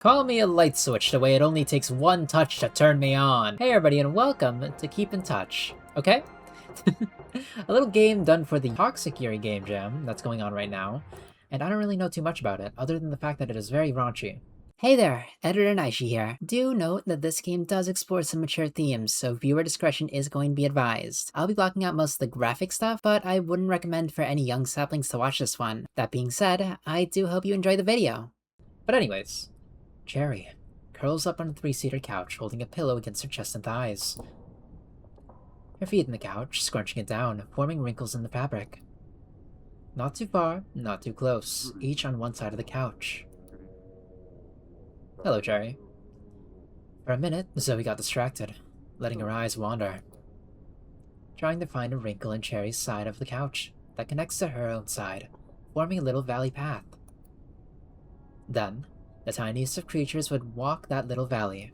Call me a light switch the way it only takes one touch to turn me on. Hey everybody and welcome to Keep in Touch, okay? A little game done for the Toxic Yuri game jam that's going on right now, and I don't really know too much about it, other than the fact that it is very raunchy. Hey there, Editor Naishi here. Do note that this game does explore some mature themes, so viewer discretion is going to be advised. I'll be blocking out most of the graphic stuff, but I wouldn't recommend for any young saplings to watch this one. That being said, I do hope you enjoy the video. But anyways, Cherry curls up on a three-seater couch, holding a pillow against her chest and thighs. Her feet in the couch, scrunching it down, forming wrinkles in the fabric. Not too far, not too close, each on one side of the couch. Hello, Cherry. For a minute, Zoe got distracted, letting her eyes wander, trying to find a wrinkle in Cherry's side of the couch that connects to her own side, forming a little valley path. Then, the tiniest of creatures would walk that little valley.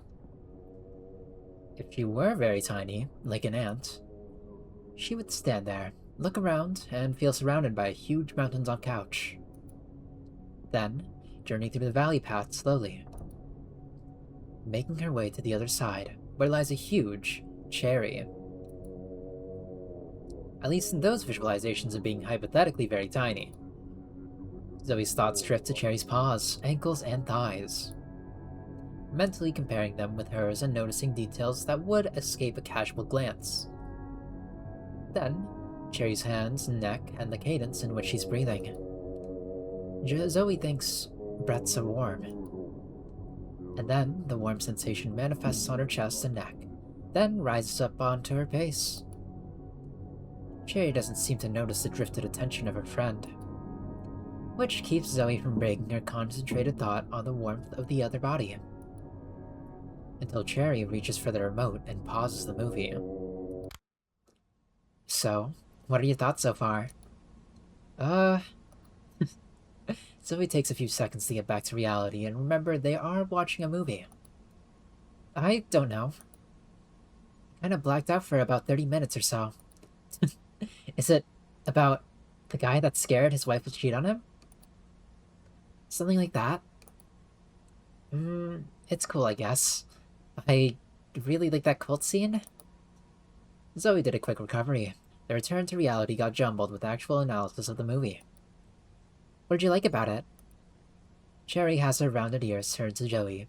If she were very tiny, like an ant, she would stand there, look around, and feel surrounded by huge mountains on couch. Then, journey through the valley path slowly, making her way to the other side, where lies a huge cherry. At least in those visualizations of being hypothetically very tiny. Zoe's thoughts drift to Cherry's paws, ankles, and thighs, mentally comparing them with hers and noticing details that would escape a casual glance. Then, Cherry's hands, neck, and the cadence in which she's breathing. Zoe thinks breaths are warm. And then, the warm sensation manifests on her chest and neck, then rises up onto her face. Cherry doesn't seem to notice the drifted attention of her friend, which keeps Zoe from breaking her concentrated thought on the warmth of the other body. Until Cherry reaches for the remote and pauses the movie. So, what are your thoughts so far? Zoe takes a few seconds to get back to reality and remember they are watching a movie. I don't know. Kinda blacked out for about 30 minutes or so. Is it about the guy that's scared his wife would cheat on him? Something like that? It's cool, I guess. I really like that cult scene. Zoe did a quick recovery. The return to reality got jumbled with actual analysis of the movie. What did you like about it? Cherry has her rounded ears turned to Zoe,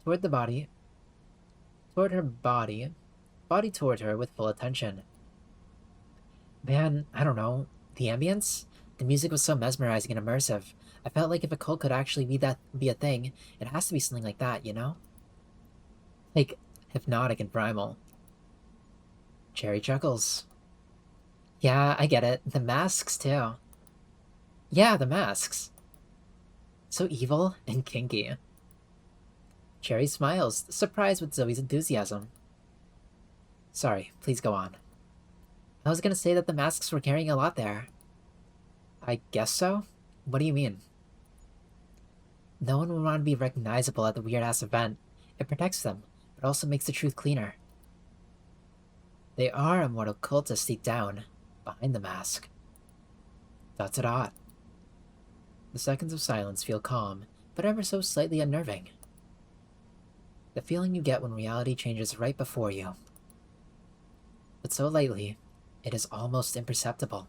toward her body toward her with full attention. Man, I don't know. The ambience? The music was so mesmerizing and immersive. I felt like if a cult could actually be a thing, it has to be something like that, you know? Like, hypnotic and primal. Cherry chuckles. Yeah, I get it. The masks, too. Yeah, the masks. So evil and kinky. Cherry smiles, surprised with Zoe's enthusiasm. Sorry, please go on. I was gonna say that the masks were carrying a lot there. I guess so? What do you mean? No one would want to be recognizable at the weird-ass event. It protects them, but also makes the truth cleaner. They are immortal cultists deep down, behind the mask. Dot. The seconds of silence feel calm, but ever so slightly unnerving. The feeling you get when reality changes right before you. But so lightly, it is almost imperceptible.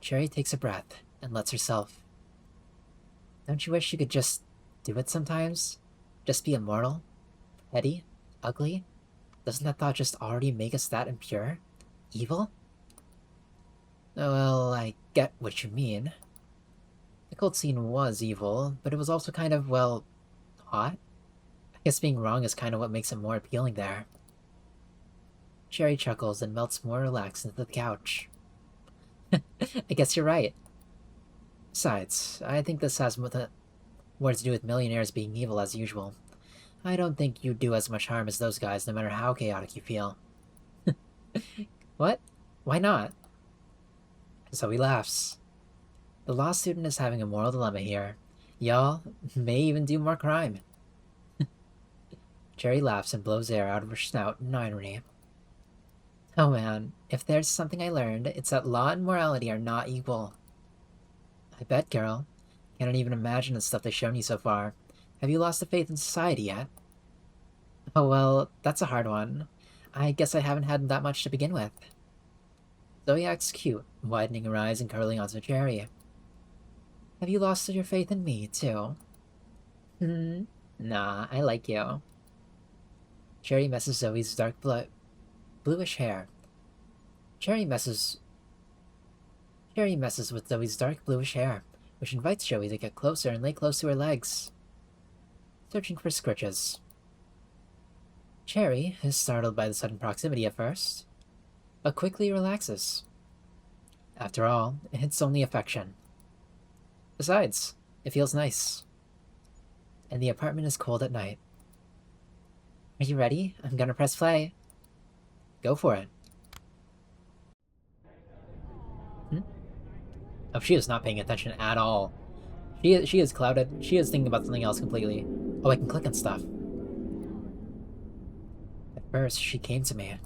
Cherry takes a breath and lets herself. Don't you wish you could just do it sometimes? Just be immortal? Petty? Ugly? Doesn't that thought just already make us that impure? Evil? Well, I get what you mean. The cult scene was evil, but it was also kind of, well, hot? I guess being wrong is kind of what makes it more appealing there. Cherry chuckles and melts more relaxed into the couch. I guess you're right. Besides, I think this has more to do with millionaires being evil as usual. I don't think you do as much harm as those guys, no matter how chaotic you feel. What? Why not? Zoe laughs. The law student is having a moral dilemma here. Y'all may even do more crime. Cherry laughs and blows air out of her snout in irony. Oh man, if there's something I learned, it's that law and morality are not equal. I bet, girl. Can't even imagine the stuff they've shown you so far. Have you lost the faith in society yet? Oh well, that's a hard one. I guess I haven't had that much to begin with. Zoe acts cute, widening her eyes and curling onto Cherry. Have you lost your faith in me, too? Hmm? Nah, I like you. Cherry messes Zoe's dark bluish hair. Cherry messes with Zoe's dark bluish hair, which invites Zoe to get closer and lay close to her legs. Searching for scritches. Cherry is startled by the sudden proximity at first, but quickly relaxes. After all, it's only affection. Besides, it feels nice. And the apartment is cold at night. Are you ready? I'm gonna press play. Go for it. Oh, she is not paying attention at all. She is clouded. She is thinking about something else completely. Oh, I can click on stuff. At first, she came to me.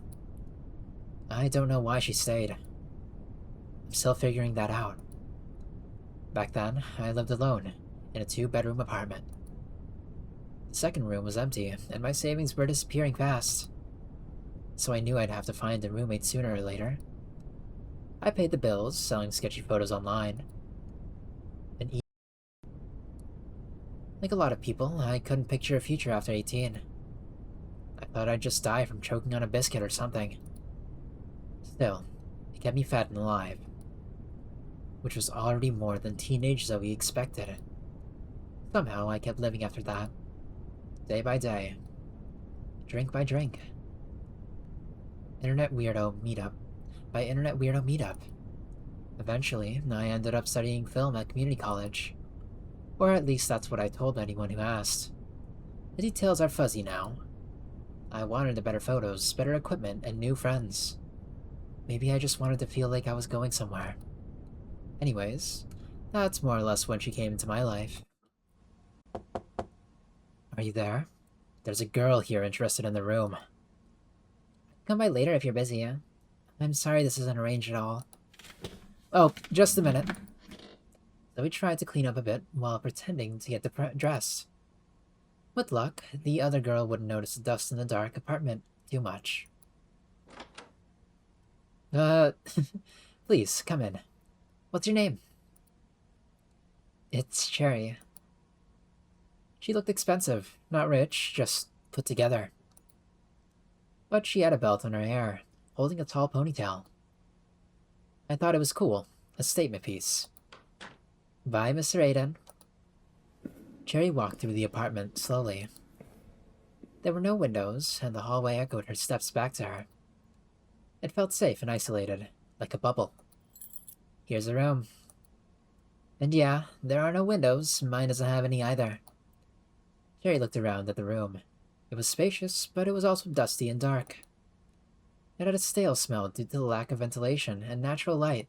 I don't know why she stayed. I'm still figuring that out. Back then, I lived alone, in a 2-bedroom apartment. The second room was empty, and my savings were disappearing fast. So I knew I'd have to find a roommate sooner or later. I paid the bills, selling sketchy photos online. And like a lot of people, I couldn't picture a future after 18. I thought I'd just die from choking on a biscuit or something. Still, it kept me fed and alive. Which was already more than teenage Zoe expected. Somehow I kept living after that. Day by day. Drink by drink. Internet weirdo meetup by internet weirdo meetup. Eventually, I ended up studying film at community college. Or at least that's what I told anyone who asked. The details are fuzzy now. I wanted the better photos, better equipment, and new friends. Maybe I just wanted to feel like I was going somewhere. Anyways, that's more or less when she came into my life. Are you there? There's a girl here interested in the room. Come by later if you're busy. I'm sorry this isn't arranged at all. Oh, just a minute. Zoe tried to clean up a bit while pretending to get dressed. With luck, the other girl wouldn't notice the dust in the dark apartment too much. Please, come in. What's your name? It's Cherry. She looked expensive, not rich, just put together. But she had a belt on her hair, holding a tall ponytail. I thought it was cool, a statement piece. Bye, Mr. Aiden. Cherry walked through the apartment slowly. There were no windows, and the hallway echoed her steps back to her. It felt safe and isolated, like a bubble. Here's the room. And yeah, there are no windows, mine doesn't have any either. Cherry looked around at the room. It was spacious, but it was also dusty and dark. It had a stale smell due to the lack of ventilation and natural light.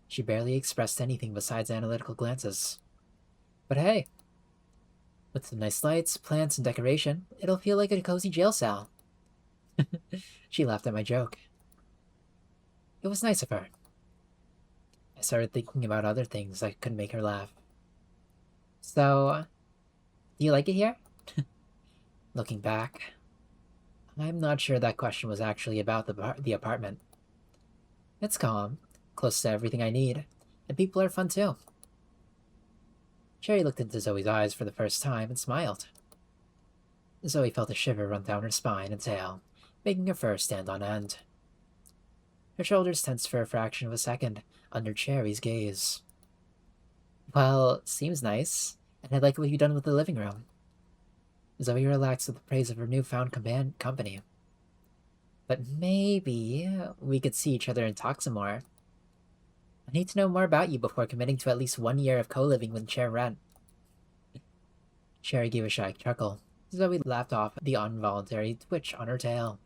She barely expressed anything besides analytical glances. But hey, with some nice lights, plants, and decoration, it'll feel like a cozy jail cell. She laughed at my joke. It was nice of her. I started thinking about other things that could make her laugh. So, do you like it here? Looking back, I'm not sure that question was actually about the apartment. It's calm, close to everything I need, and people are fun too. Cherry looked into Zoe's eyes for the first time and smiled. Zoe felt a shiver run down her spine and tail, making her fur stand on end. Her shoulders tensed for a fraction of a second under Cherry's gaze. Well, seems nice, and I like what you've done with the living room. Zoe relaxed with the praise of her newfound company. But maybe we could see each other and talk some more. I need to know more about you before committing to at least 1 year of co-living with share rent. Cherry gave a shy chuckle. Zoe laughed off the involuntary twitch on her tail.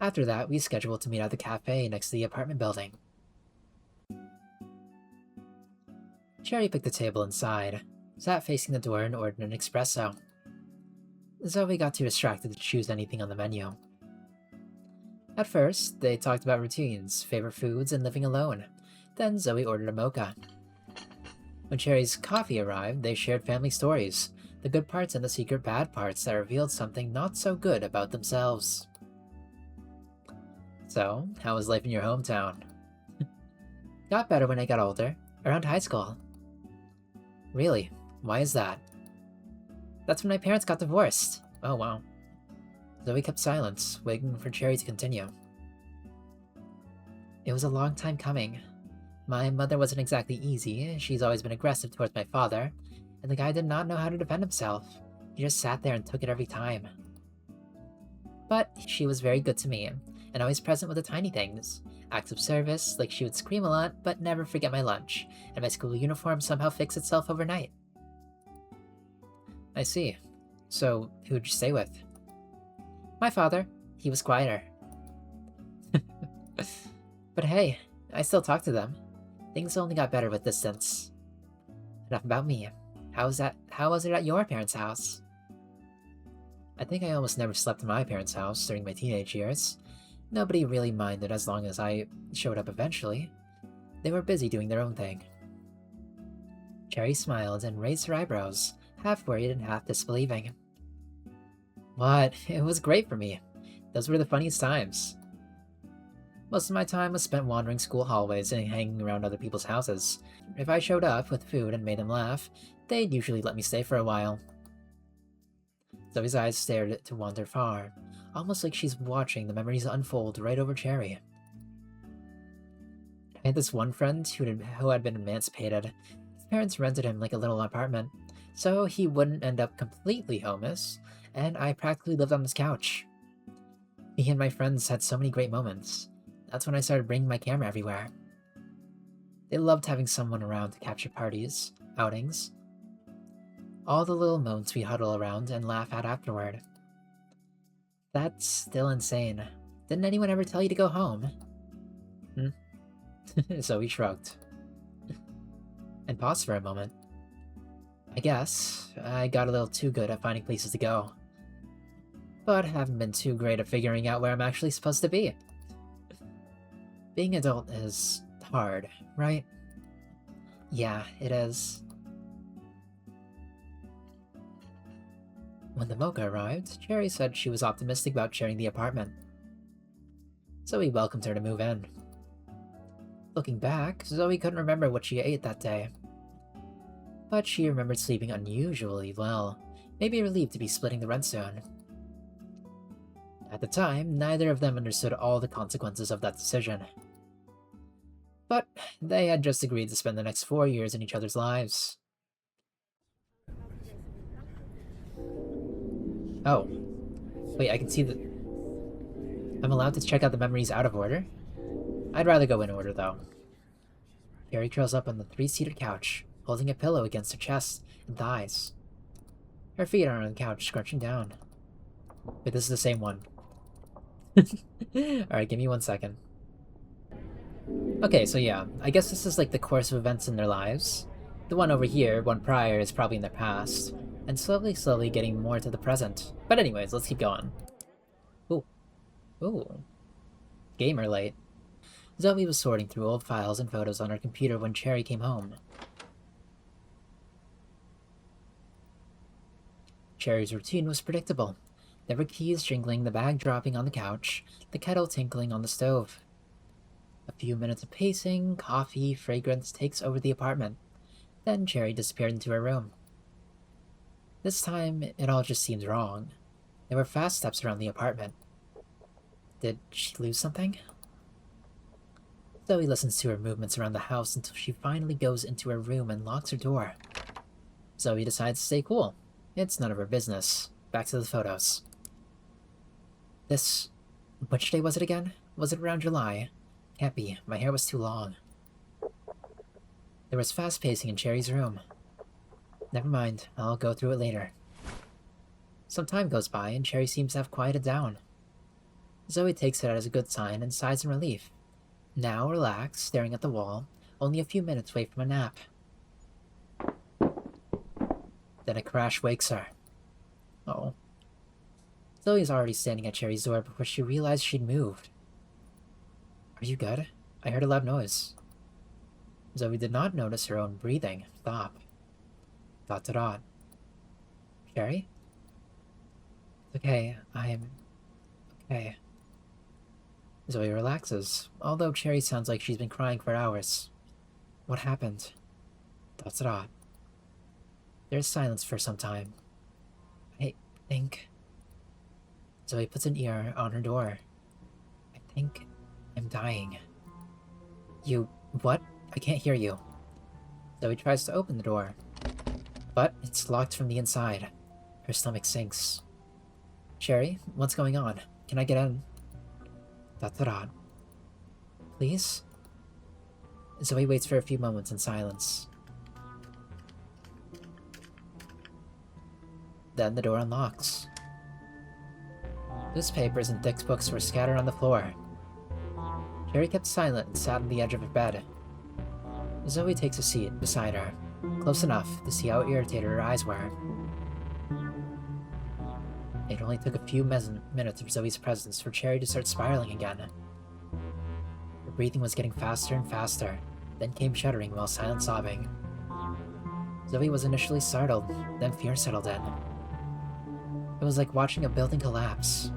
After that, we scheduled to meet at the cafe next to the apartment building. Cherry picked a table inside, sat facing the door and ordered an espresso. Zoe got too distracted to choose anything on the menu. At first, they talked about routines, favorite foods, and living alone. Then Zoe ordered a mocha. When Cherry's coffee arrived, they shared family stories, the good parts and the secret bad parts that revealed something not so good about themselves. So, how was life in your hometown? Got better when I got older, around high school. Really? Why is that? That's when my parents got divorced. Oh wow. Zoe kept silence, waiting for Cherry to continue. It was a long time coming. My mother wasn't exactly easy, she's always been aggressive towards my father, and the guy did not know how to defend himself. He just sat there and took it every time. But she was very good to me, and always present with the tiny things. Acts of service, like she would scream a lot, but never forget my lunch, and my school uniform somehow fixed itself overnight. I see. So, who'd you stay with? My father. He was quieter. But hey, I still talk to them. Things only got better with distance. Enough about me. How was it at your parents' house? I think I almost never slept in my parents' house during my teenage years. Nobody really minded as long as I showed up eventually. They were busy doing their own thing. Cherry smiled and raised her eyebrows, half worried and half disbelieving. What? It was great for me. Those were the funniest times. Most of my time was spent wandering school hallways and hanging around other people's houses. If I showed up with food and made them laugh, they'd usually let me stay for a while. Zoe's eyes stared to wander far, almost like she's watching the memories unfold right over Cherry. I had this one friend who had been emancipated. His parents rented him like a little apartment, so he wouldn't end up completely homeless, and I practically lived on his couch. Me and my friends had so many great moments. That's when I started bringing my camera everywhere. They loved having someone around to capture parties, outings, all the little moments we huddle around and laugh at afterward. That's still insane. Didn't anyone ever tell you to go home? So he shrugged. And paused for a moment. I guess I got a little too good at finding places to go. But haven't been too great at figuring out where I'm actually supposed to be. Being adult is hard, right? Yeah, it is. When the mocha arrived, Cherry said she was optimistic about sharing the apartment. Zoe welcomed her to move in. Looking back, Zoe couldn't remember what she ate that day. But she remembered sleeping unusually well, maybe relieved to be splitting the rent soon. At the time, neither of them understood all the consequences of that decision. But they had just agreed to spend the next 4 years in each other's lives. Oh. Wait, I can see that... I'm allowed to check out the memories out of order? I'd rather go in order, though. Cherry curls up on the 3-seater couch, holding a pillow against her chest and thighs. Her feet are on the couch, scrunching down. Wait, this is the same one. Alright, give me 1 second. Okay, so yeah, I guess this is like the course of events in their lives. The one over here, one prior, is probably in their past, and slowly getting more to the present. But anyways, let's keep going. Ooh. Ooh. Gamer late. Zoe was sorting through old files and photos on her computer when Cherry came home. Cherry's routine was predictable. There were keys jingling, the bag dropping on the couch, the kettle tinkling on the stove. A few minutes of pacing, coffee, fragrance takes over the apartment. Then Cherry disappeared into her room. This time, it all just seemed wrong. There were fast steps around the apartment. Did she lose something? Zoe listens to her movements around the house until she finally goes into her room and locks her door. Zoe decides to stay cool. It's none of her business. Back to the photos. Which day was it again? Was it around July? Can't be. My hair was too long. There was fast pacing in Cherry's room. Never mind. I'll go through it later. Some time goes by and Cherry seems to have quieted down. Zoe takes it as a good sign and sighs in relief. Now relaxed, staring at the wall, only a few minutes away from a nap. Then a crash wakes her. Oh. Zoe's already standing at Cherry's door before she realized she'd moved. Are you good? I heard a loud noise. Zoe did not notice her own breathing stop. ... Cherry? Okay, I'm... okay. Zoe relaxes, although Cherry sounds like she's been crying for hours. What happened? ... There's silence for some time. I think... Zoe puts an ear on her door. I think I'm dying. You... what? I can't hear you. Zoe tries to open the door, but it's locked from the inside. Her stomach sinks. Cherry, what's going on? Can I get in? ... Please? Zoe waits for a few moments in silence. Then the door unlocks. Newspapers and textbooks were scattered on the floor. Cherry kept silent and sat on the edge of her bed. Zoe takes a seat beside her, close enough to see how irritated her eyes were. It only took a few minutes of Zoe's presence for Cherry to start spiraling again. Her breathing was getting faster and faster, then came shuddering while silent sobbing. Zoe was initially startled, then fear settled in. It was like watching a building collapse.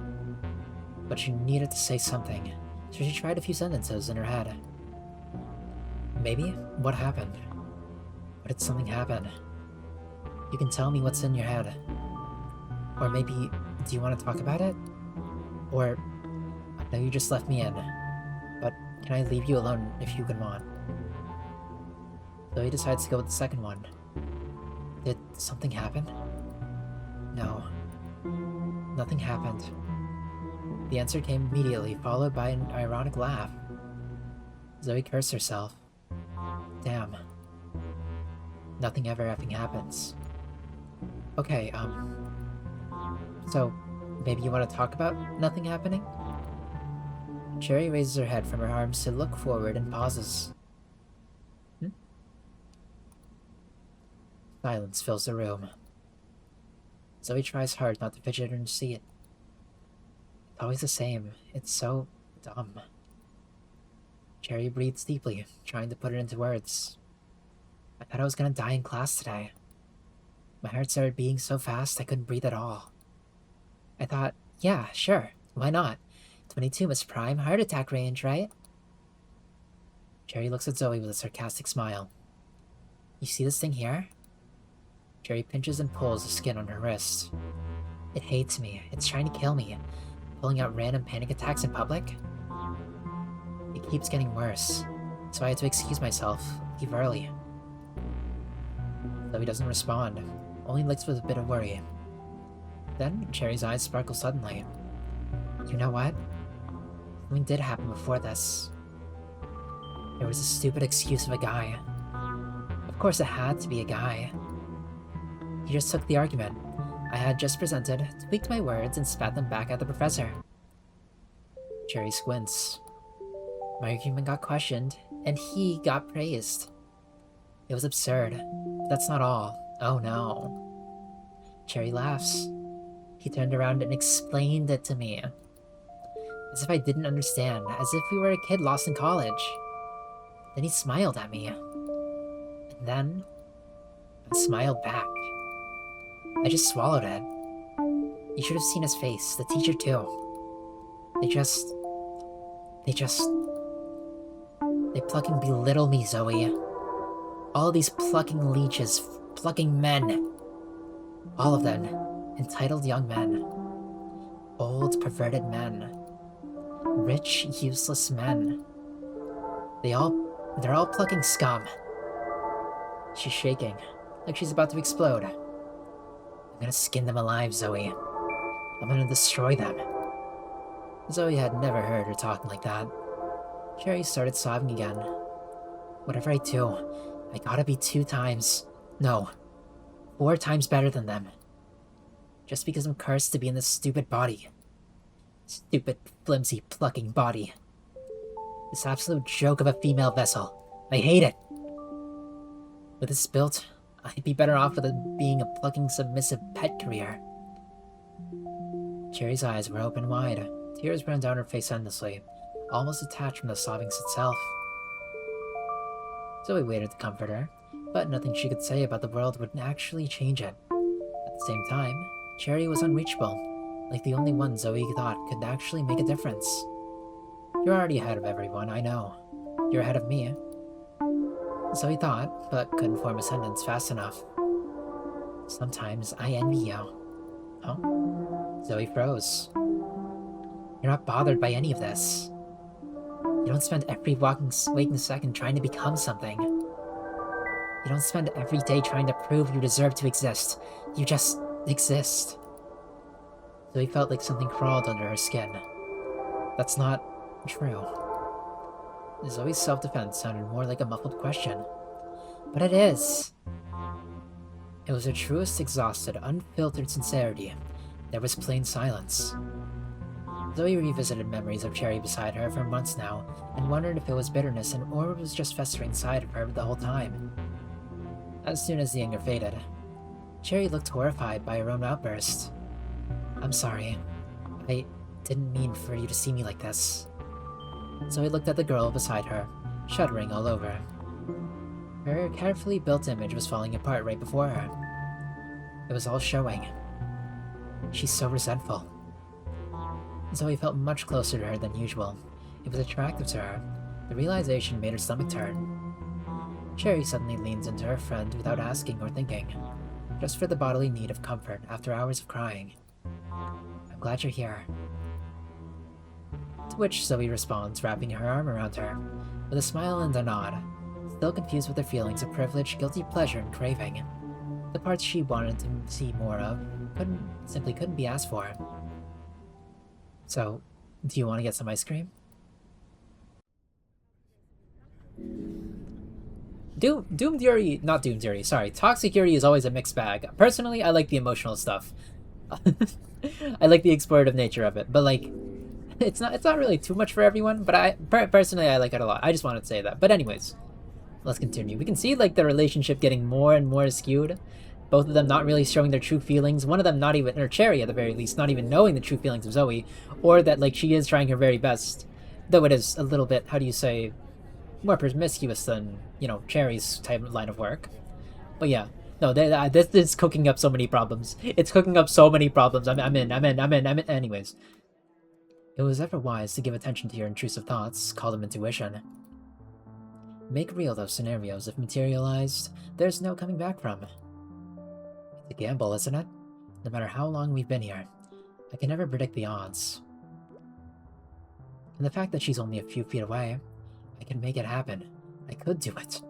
But she needed to say something, so she tried a few sentences in her head. Maybe? What happened? What did something happen? You can tell me what's in your head. Or maybe, do you want to talk about it? Or, I know you just left me in, but can I leave you alone if you can want? Zoe decides to go with the second one. Did something happen? No. Nothing happened. The answer came immediately, followed by an ironic laugh. Zoe cursed herself. Damn. Nothing ever effing happens. Okay, so, maybe you want to talk about nothing happening? Cherry raises her head from her arms to look forward and pauses. Silence fills the room. Zoe tries hard not to fidget in her seat. It's always the same. It's so dumb. Cherry breathes deeply, trying to put it into words. I thought I was gonna die in class today. My heart started beating so fast I couldn't breathe at all. I thought, yeah, sure, why not? 22 is prime heart attack range, right? Cherry looks at Zoe with a sarcastic smile. You see this thing here? Cherry pinches and pulls the skin on her wrist. It hates me. It's trying to kill me. Pulling out random panic attacks in public. It keeps getting worse, so I had to excuse myself, leave early. Zoe doesn't respond, only licks with a bit of worry. Then, Cherry's eyes sparkle suddenly. You know what? Something did happen before this. There was a stupid excuse of a guy. Of course it had to be a guy. He just took the argument I had just presented, tweaked my words, and spat them back at the professor. Cherry squints. My argument got questioned, and he got praised. It was absurd, but that's not all. Oh no. Cherry laughs. He turned around and explained it to me. As if I didn't understand, as if we were a kid lost in college. Then he smiled at me. And then, I smiled back. I just swallowed it. You should have seen his face, the teacher too. They plucking belittle me, Zoe. All these plucking leeches, plucking men. All of them, entitled young men. Old, perverted men. Rich, useless men. They're all plucking scum. She's shaking, like she's about to explode. I'm gonna skin them alive, Zoe. I'm gonna destroy them. Zoe had never heard her talking like that. Cherry started sobbing again. Whatever I do, I gotta be 4 times better than them. Just because I'm cursed to be in this stupid body. Stupid, flimsy, plucking body. This absolute joke of a female vessel. I hate it. With this built, I'd be better off with it being a plucking, submissive pet career. Cherry's eyes were open wide. Tears ran down her face endlessly, almost detached from the sobbing itself. Zoe waited to comfort her, but nothing she could say about the world would actually change it. At the same time, Cherry was unreachable, like the only one Zoe thought could actually make a difference. You're already ahead of everyone, I know. You're ahead of me. Zoe thought, but couldn't form a sentence fast enough. Sometimes I envy you. Oh? Zoe froze. You're not bothered by any of this. You don't spend every waking second trying to become something. You don't spend every day trying to prove you deserve to exist. You just exist. Zoe felt like something crawled under her skin. That's not true. Zoe's self-defense sounded more like a muffled question. But it is. It was her truest, exhausted, unfiltered sincerity. There was plain silence. Zoe revisited memories of Cherry beside her for months now, and wondered if it was bitterness or it was just festering inside of her the whole time. As soon as the anger faded, Cherry looked horrified by her own outburst. I'm sorry. I didn't mean for you to see me like this. Zoe looked at the girl beside her, shuddering all over. Her carefully built image was falling apart right before her. It was all showing. She's so resentful. Zoe felt much closer to her than usual. It was attractive to her. The realization made her stomach turn. Cherry suddenly leans into her friend without asking or thinking, just for the bodily need of comfort after hours of crying. I'm glad you're here. To which Zoe responds, wrapping her arm around her, with a smile and a nod, still confused with her feelings of privilege, guilty pleasure, and craving. The parts she wanted to see more of simply couldn't be asked for. So, do you want to get some ice cream? Doomed Yuri, not Doomed Yuri, sorry. Toxic Yuri is always a mixed bag. Personally, I like the emotional stuff. I like the explorative nature of it, but like, it's not really too much for everyone, but personally, I like it a lot. I just wanted to say that. But anyways, let's continue. We can see like the relationship getting more and more skewed. Both of them not really showing their true feelings. One of them not even, or Cherry at the very least, not even knowing the true feelings of Zoe, or that like she is trying her very best. Though it is a little bit, how do you say, more promiscuous than, you know, Cherry's type of line of work. But yeah, no, this is cooking up so many problems. It's cooking up so many problems. I'm in. Anyways. It was ever wise to give attention to your intrusive thoughts, call them intuition. Make real those scenarios. If materialized, there's no coming back from. It's a gamble, isn't it? No matter how long we've been here, I can never predict the odds. And the fact that she's only a few feet away, I can make it happen. I could do it.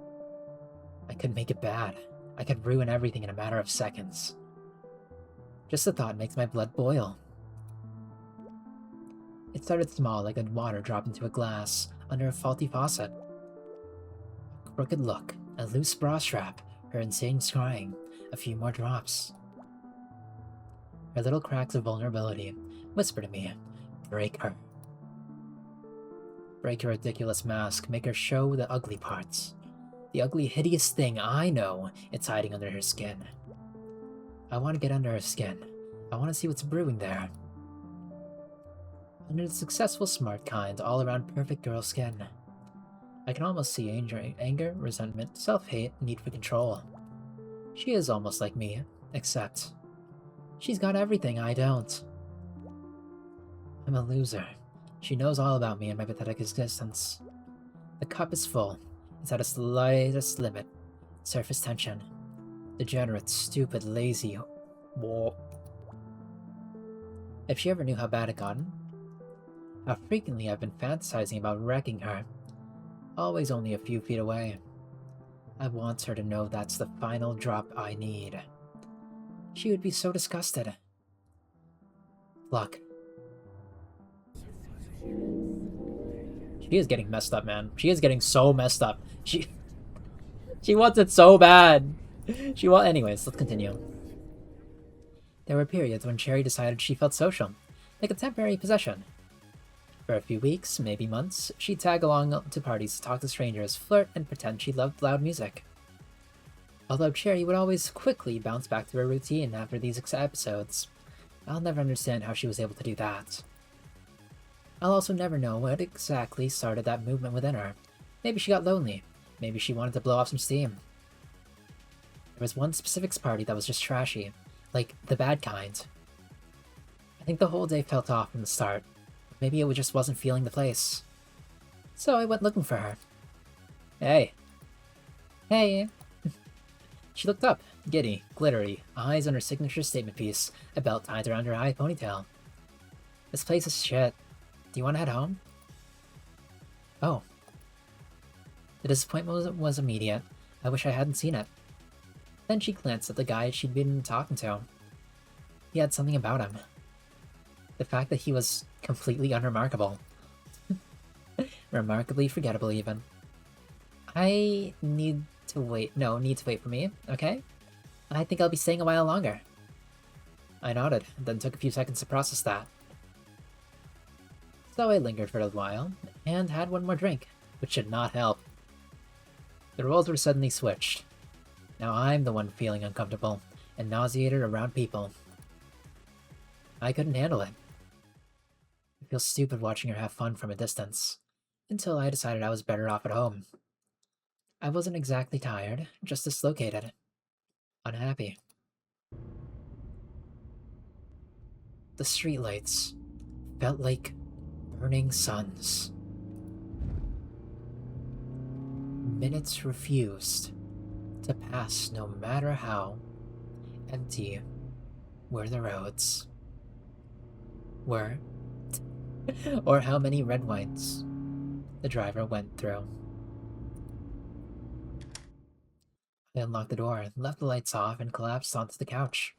I could make it bad. I could ruin everything in a matter of seconds. Just the thought makes my blood boil. It started small, like a water drop into a glass under a faulty faucet. A crooked look, a loose bra strap, her insane crying, a few more drops. Her little cracks of vulnerability whisper to me, break her. Break her ridiculous mask, make her show the ugly parts. The ugly, hideous thing I know it's hiding under her skin. I want to get under her skin. I want to see what's brewing there. Under the successful, smart kind, all-around perfect girl skin. I can almost see anger, resentment, self-hate, need for control. She is almost like me, except she's got everything I don't. I'm a loser. She knows all about me and my pathetic existence. The cup is full. It's at its slightest limit. Surface tension. Degenerate, stupid, lazy. Whoa. If she ever knew how bad it gotten, how frequently I've been fantasizing about wrecking her, always only a few feet away. I want her to know that's the final drop I need. She would be so disgusted. Luck. She is getting messed up, man. She is getting so messed up. She wants it so bad. Anyways, let's continue. There were periods when Cherry decided she felt social, like a temporary possession. For a few weeks, maybe months, she'd tag along to parties to talk to strangers, flirt, and pretend she loved loud music. Although Cherry would always quickly bounce back to her routine after these episodes, I'll never understand how she was able to do that. I'll also never know what exactly started that movement within her. Maybe she got lonely. Maybe she wanted to blow off some steam. There was one specific party that was just trashy, like the bad kind. I think the whole day felt off from the start. Maybe it just wasn't feeling the place. So I went looking for her. Hey. Hey. She looked up, giddy, glittery, eyes on her signature statement piece, a belt tied around her high ponytail. This place is shit. Do you want to head home? Oh. The disappointment was immediate. I wish I hadn't seen it. Then she glanced at the guy she'd been talking to. He had something about him. The fact that he was completely unremarkable. Remarkably forgettable, even. I need to wait. No, need to wait for me, okay? I think I'll be staying a while longer. I nodded, then took a few seconds to process that. So I lingered for a while, and had one more drink, which did not help. The roles were suddenly switched. Now I'm the one feeling uncomfortable, and nauseated around people. I couldn't handle it. I feel stupid watching her have fun from a distance, until I decided I was better off at home. I wasn't exactly tired, just dislocated. Unhappy. The streetlights felt like burning suns. Minutes refused to pass no matter how empty were the roads. Or how many red wines the driver went through. I unlocked the door, left the lights off, and collapsed onto the couch.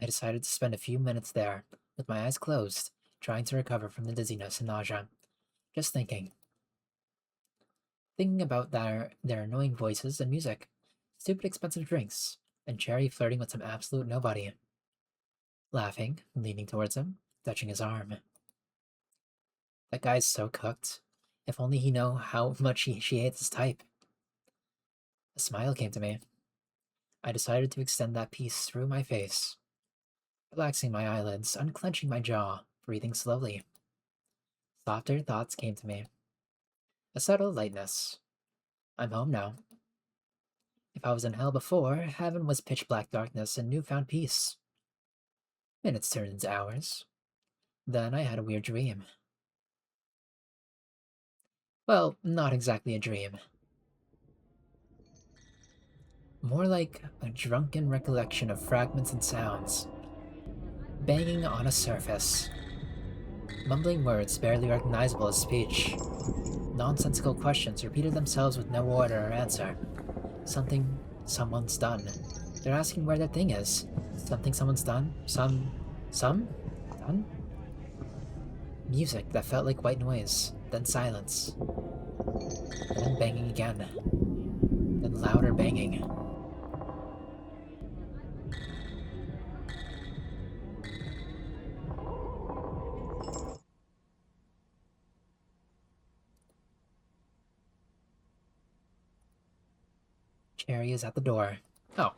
I decided to spend a few minutes there, with my eyes closed, trying to recover from the dizziness and nausea. Just thinking. Thinking about their annoying voices and music, stupid expensive drinks, and Cherry flirting with some absolute nobody. Laughing, leaning towards him, touching his arm. That guy's so cooked. If only he knew how much she hates his type. A smile came to me. I decided to extend that piece through my face. Relaxing my eyelids, unclenching my jaw, breathing slowly. Softer thoughts came to me. A subtle lightness. I'm home now. If I was in hell before, heaven was pitch black darkness and newfound peace. Minutes turned into hours. Then I had a weird dream. Well, not exactly a dream. More like a drunken recollection of fragments and sounds. Banging on a surface. Mumbling words barely recognizable as speech. Nonsensical questions repeated themselves with no order or answer. Something someone's done. They're asking where their thing is. Something someone's done? Done? Music that felt like white noise, then silence. Then banging again. Then louder banging. Cherry is at the door. Oh.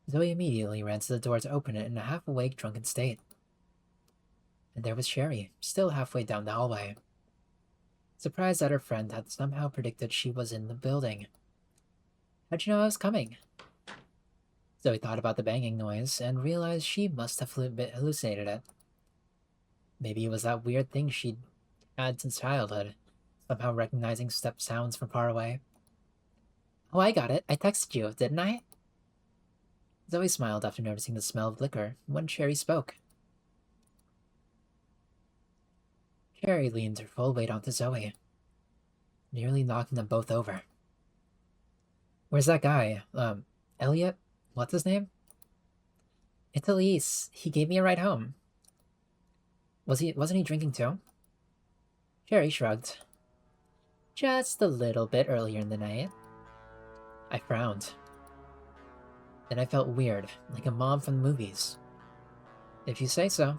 Zoe immediately ran to the door to open it in a half-awake, drunken state. And there was Cherry, still halfway down the hallway. Surprised that her friend had somehow predicted she was in the building. How'd you know I was coming? Zoe thought about the banging noise and realized she must have hallucinated it. Maybe it was that weird thing she'd had since childhood, somehow recognizing step sounds from far away. Oh, I got it. I texted you, didn't I? Zoe smiled after noticing the smell of liquor when Cherry spoke. Cherry leaned her full weight onto Zoe, nearly knocking them both over. Where's that guy? Elliot? What's his name? It's Elise. He gave me a ride home. Wasn't he drinking too? Cherry shrugged. Just a little bit earlier in the night. I frowned. Then I felt weird, like a mom from the movies. If you say so.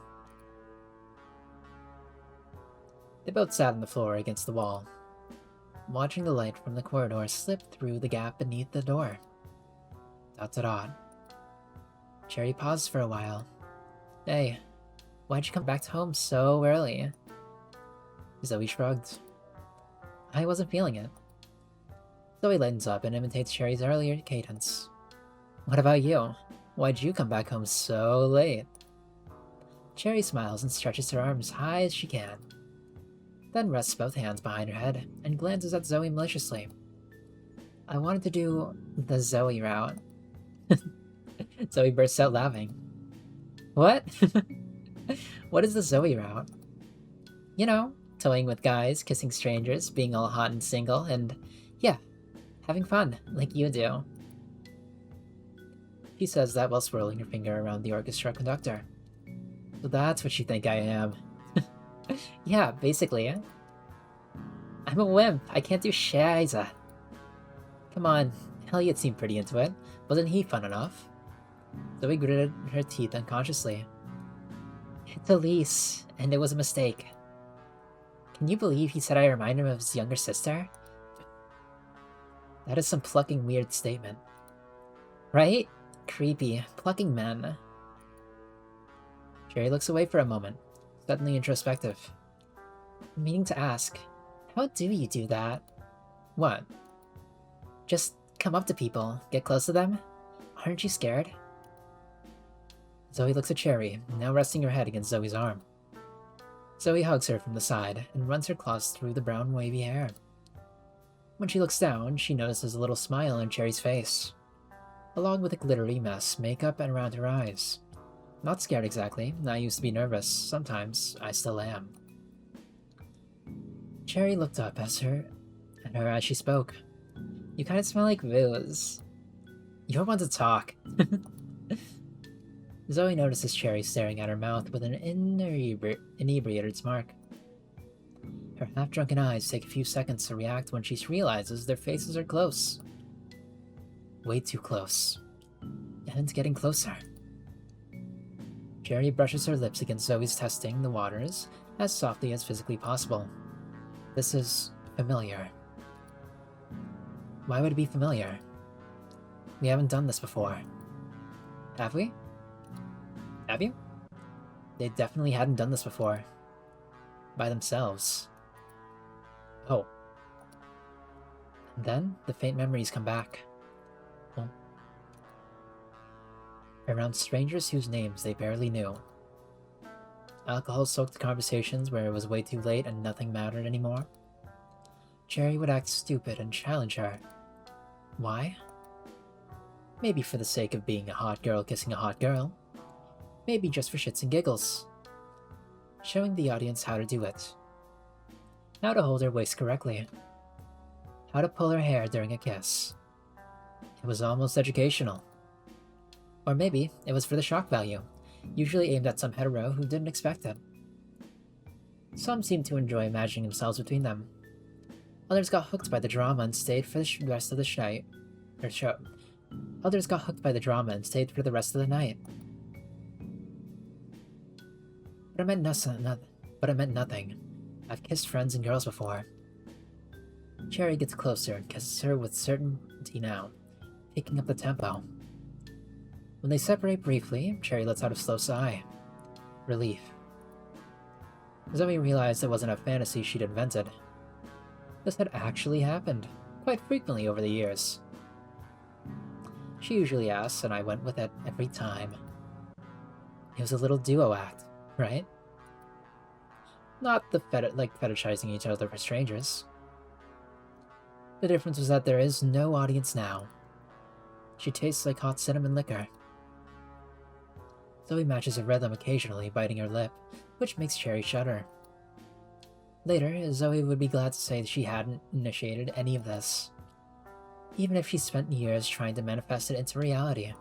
They both sat on the floor against the wall, watching the light from the corridor slip through the gap beneath the door. ... Cherry paused for a while. Hey, why'd you come back home so early? Zoe shrugged. I wasn't feeling it. Zoe lightens up and imitates Cherry's earlier cadence. What about you? Why'd you come back home so late? Cherry smiles and stretches her arms high as she can, then rests both hands behind her head and glances at Zoe maliciously. I wanted to do the Zoe route. Zoe bursts out laughing. What? What is the Zoe route? You know, toying with guys, kissing strangers, being all hot and single, and yeah, having fun, like you do. She says that while swirling her finger around the orchestra conductor. So that's what you think I am. Yeah, basically. I'm a wimp. I can't do Scheiße. Come on, Elliot seemed pretty into it. Wasn't he fun enough? Zoe gritted her teeth unconsciously. It's Elise, and it was a mistake. Can you believe he said I remind him of his younger sister? That is some plucking weird statement. Right? Creepy. Plucking men. Cherry looks away for a moment, suddenly introspective. Meaning to ask, how do you do that? What? Just come up to people, get close to them? Aren't you scared? Zoe looks at Cherry, now resting her head against Zoe's arm. Zoe hugs her from the side and runs her claws through the brown wavy hair. When she looks down, she notices a little smile on Cherry's face, along with a glittery mess makeup and around her eyes. Not scared exactly. I used to be nervous. Sometimes I still am. Cherry looked up at her as she spoke. You kind of smell like booze. You're one to talk. Zoe notices Cherry staring at her mouth with an inebriated smirk. Her half-drunken eyes take a few seconds to react when she realizes their faces are close. Way too close. And getting closer. Cherry brushes her lips against Zoe's, testing the waters as softly as physically possible. This is familiar. Why would it be familiar? We haven't done this before. Have we? Have you? They definitely hadn't done this before. By themselves. Oh. And then, the faint memories come back. Oh. Around strangers whose names they barely knew. Alcohol-soaked conversations where it was way too late and nothing mattered anymore. Cherry would act stupid and challenge her. Why? Maybe for the sake of being a hot girl kissing a hot girl. Maybe just for shits and giggles. Showing the audience how to do it. How to hold her waist correctly. How to pull her hair during a kiss. It was almost educational. Or maybe it was for the shock value, usually aimed at some hetero who didn't expect it. Some seemed to enjoy imagining themselves between them. Others got hooked by the drama and stayed for the rest of the night. Others got hooked by the drama and stayed for the rest of the night. But it meant nothing. I've kissed friends and girls before. Cherry gets closer and kisses her with certainty now, picking up the tempo. When they separate briefly, Cherry lets out a slow sigh. Relief. Zoe realized it wasn't a fantasy she'd invented. This had actually happened, quite frequently over the years. She usually asks, and I went with it every time. It was a little duo act, right? Not the fetishizing each other for strangers. The difference was that there is no audience now. She tastes like hot cinnamon liquor. Zoe matches her rhythm occasionally, biting her lip, which makes Cherry shudder. Later, Zoe would be glad to say she hadn't initiated any of this, even if she spent years trying to manifest it into reality.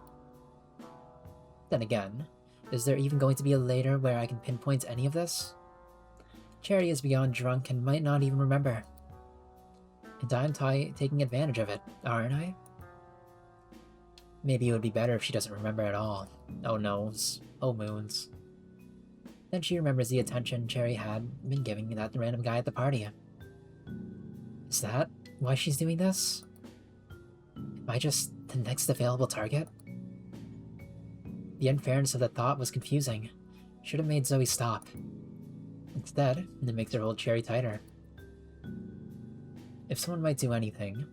Then again, is there even going to be a later where I can pinpoint any of this? Cherry is beyond drunk and might not even remember. And I'm taking advantage of it, aren't I? Maybe it would be better if she doesn't remember at all. Oh noes. Oh moons. Then she remembers the attention Cherry had been giving that random guy at the party. Is that why she's doing this? Am I just the next available target? The unfairness of the thought was confusing. Should have made Zoe stop. Instead, it makes her hold Cherry tighter. If someone might do anything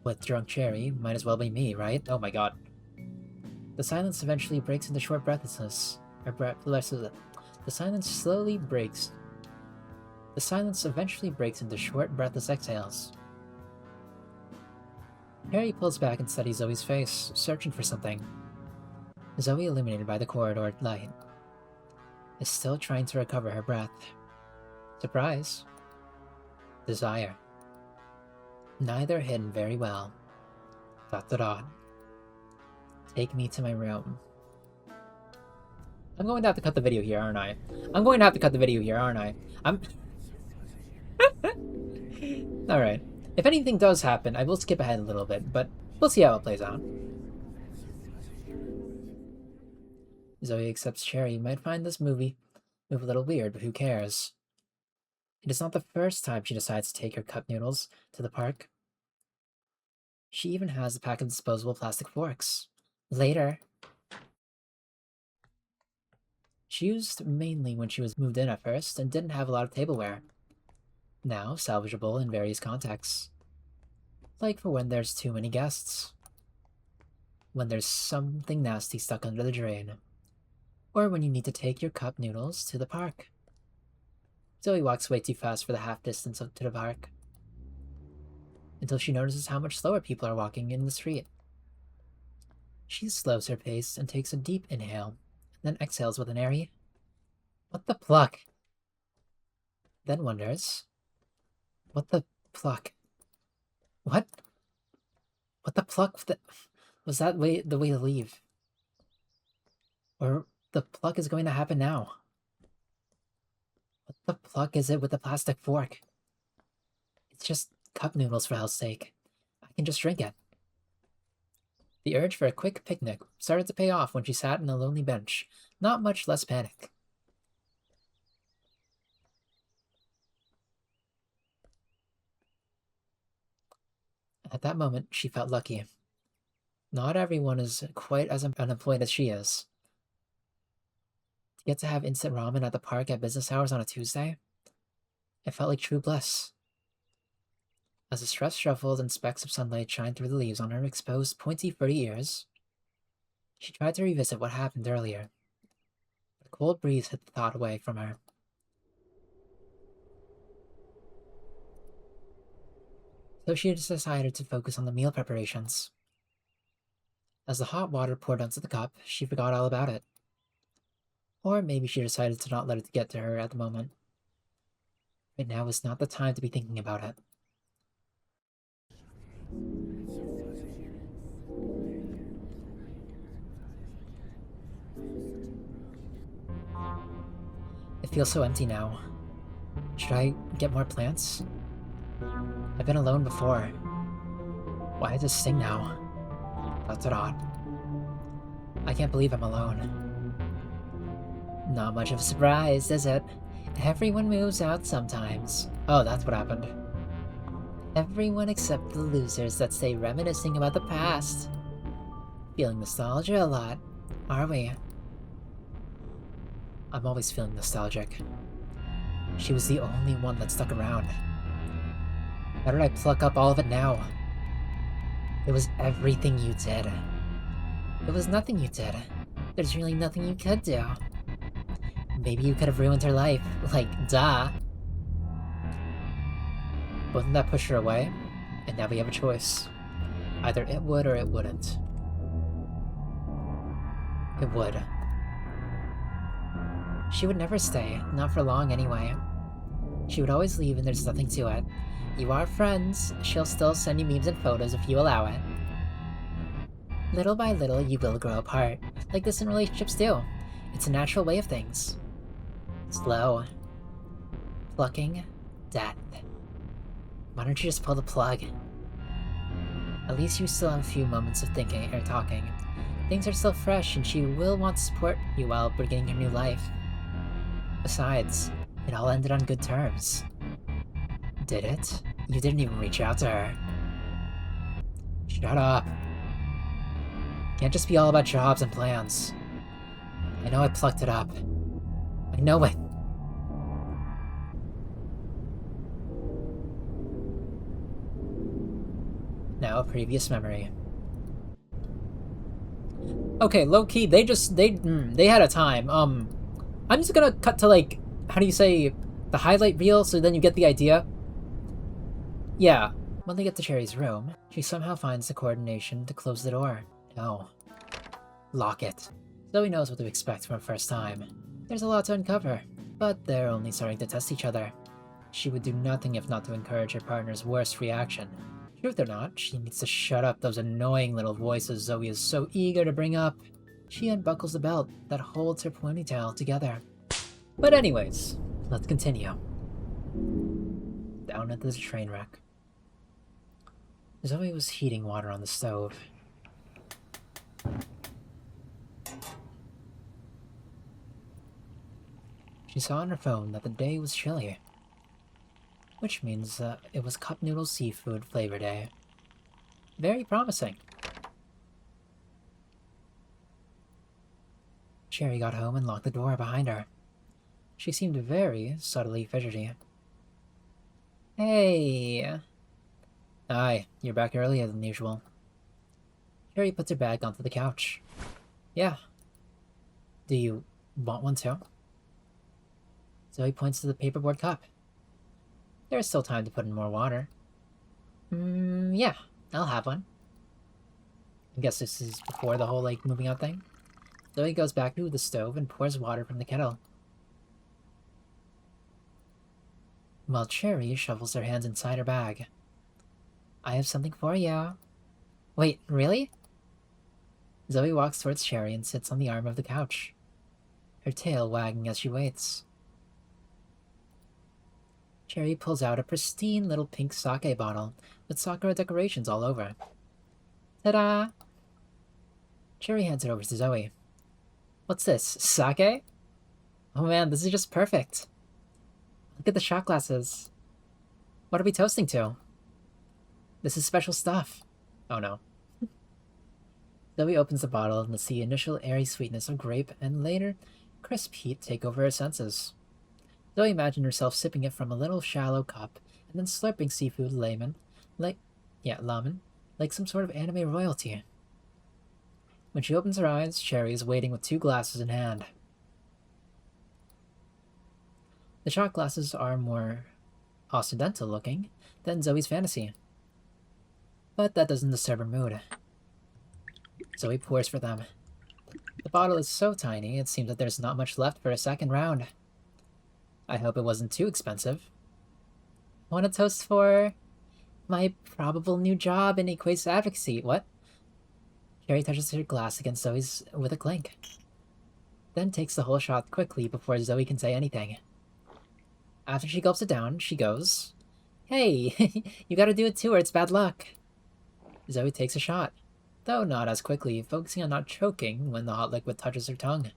with drunk Cherry, might as well be me, right? Oh my god. The silence eventually breaks into short breathlessness. The silence slowly breaks. The silence eventually breaks into short, breathless exhales. Harry pulls back and studies Zoe's face, searching for something. Zoe, illuminated by the corridor light, is still trying to recover her breath. Surprise. Desire. Neither hidden very well. ... Take me to my room. I'm going to have to cut the video here, aren't I? Alright. If anything does happen, I will skip ahead a little bit, but we'll see how it plays out. Zoe accepts Cherry might find this movie a little weird, but who cares? It is not the first time she decides to take her cup noodles to the park. She even has a pack of disposable plastic forks. Later. She used mainly when she was moved in at first and didn't have a lot of tableware. Now salvageable in various contexts. Like for when there's too many guests. When there's something nasty stuck under the drain. Or when you need to take your cup noodles to the park. Zoe walks way too fast for the half distance to the park. Until she notices how much slower people are walking in the street. She slows her pace and takes a deep inhale, then exhales with an airy, "What the pluck?" Then wonders, "What the pluck? What? What the pluck? Was that the way to leave? Or the pluck is going to happen now? What the pluck is it with the plastic fork? It's just cup noodles, for hell's sake. I can just drink it." The urge for a quick picnic started to pay off when she sat on a lonely bench, not much less panic. At that moment, she felt lucky. Not everyone is quite as unemployed as she is. To get to have instant ramen at the park at business hours on a Tuesday, it felt like true bliss. As the stress shuffled and specks of sunlight shined through the leaves on her exposed, pointy, furry ears, she tried to revisit what happened earlier. The cold breeze hit the thought away from her. So she just decided to focus on the meal preparations. As the hot water poured onto the cup, she forgot all about it. Or maybe she decided to not let it get to her at the moment. Right now is not the time to be thinking about it. It feels so empty now. Should I get more plants? I've been alone before. Why does this sting now? ... I can't believe I'm alone. Not much of a surprise, is it? Everyone moves out sometimes. Oh, that's what happened. Everyone except the losers that stay reminiscing about the past. Feeling nostalgia a lot, are we? I'm always feeling nostalgic. She was the only one that stuck around. How did I pluck up all of it now? It was everything you did. It was nothing you did. There's really nothing you could do. Maybe you could have ruined her life. Like, duh. Wouldn't that push her away? And now we have a choice. Either it would or it wouldn't. It would. She would never stay, not for long anyway. She would always leave and there's nothing to it. You are friends, she'll still send you memes and photos if you allow it. Little by little, you will grow apart, like distant relationships do. It's a natural way of things. Slow. Plucking. Death. Why don't you just pull the plug? At least you still have a few moments of thinking or talking. Things are still fresh and she will want to support you while beginning your new life. Besides, it all ended on good terms. Did it? You didn't even reach out to her. Shut up. Can't just be all about jobs and plans. I know I plucked it up. I know it. Now a previous memory. Okay, low-key, they had a time. I'm just gonna cut to, like, how do you say, the highlight reel, so then you get the idea? Yeah. When they get to Cherry's room, she somehow finds the coordination to close the door. No. Lock it. Zoe knows what to expect from first time. There's a lot to uncover, but they're only starting to test each other. She would do nothing if not to encourage her partner's worst reaction. Truth or not, she needs to shut up those annoying little voices Zoe is so eager to bring up. She unbuckles the belt that holds her ponytail together. But anyways, let's continue. Down at the train wreck. Zoe was heating water on the stove. She saw on her phone that the day was chilly, which means it was cup noodle seafood flavor day. Very promising. Cherry got home and locked the door behind her. She seemed very subtly fidgety. Hey. Aye, you're back earlier than usual. Cherry puts her bag onto the couch. Yeah. Do you want one too? Zoe points to the paperboard cup. There's still time to put in more water. Yeah, I'll have one. I guess this is before the whole, like, moving out thing. Zoe goes back to the stove and pours water from the kettle. While Cherry shovels her hands inside her bag. I have something for you. Wait, really? Zoe walks towards Cherry and sits on the arm of the couch, her tail wagging as she waits. Cherry pulls out a pristine little pink sake bottle with sakura decorations all over. Ta-da! Cherry hands it over to Zoe. What's this, sake? Oh man, this is just perfect. Look at the shot glasses. What are we toasting to? This is special stuff. Oh no. Zoe opens the bottle and the initial airy sweetness of grape and later crisp heat take over her senses. Zoe imagined herself sipping it from a little shallow cup and then slurping seafood ramen like some sort of anime royalty. When she opens her eyes, Cherry is waiting with 2 glasses in hand. The shot glasses are more occidental looking than Zoe's fantasy. But that doesn't disturb her mood. Zoe pours for them. The bottle is so tiny, it seems that there's not much left for a second round. I hope it wasn't too expensive. Want a toast for my probable new job in equates advocacy? What? Cherry touches her glass against Zoe's with a clink. Then takes the whole shot quickly before Zoe can say anything. After she gulps it down, she goes, Hey, you gotta do it too or it's bad luck. Zoe takes a shot, though not as quickly, focusing on not choking when the hot liquid touches her tongue.